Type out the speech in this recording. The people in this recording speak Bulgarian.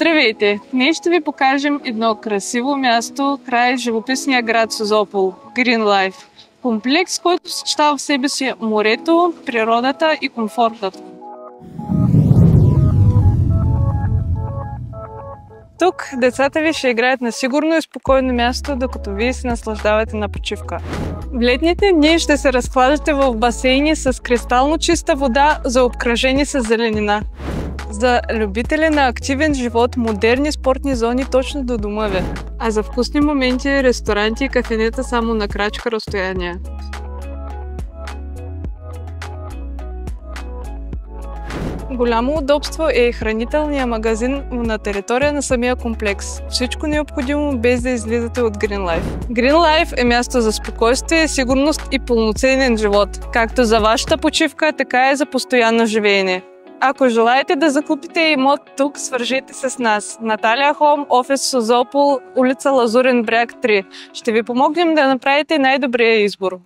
Здравейте! Днес ще ви покажем едно красиво място край живописния град Созопол – Green Life. Комплекс, който съчетава в себе си морето, природата и комфортът. Тук децата ви ще играят на сигурно и спокойно място, докато вие се наслаждавате на почивка. В летните дни ще се разхлаждате в басейни с кристално чиста вода, заобкръжени с зеленина. За любители на активен живот, модерни спортни зони точно до дома ви. А за вкусни моменти, ресторанти и кафенета само на крачка разстояние. Голямо удобство е и хранителния магазин на територия на самия комплекс. Всичко необходимо без да излизате от Green Life. Green Life е място за спокойствие, сигурност и пълноценен живот. Както за вашата почивка, така и за постоянно живеене. Ако желаете да закупите имот тук, свържете се с нас. Наталия Home, офис Созопол, улица Лазурен бряг 3. Ще ви помогнем да направите най-добрия избор.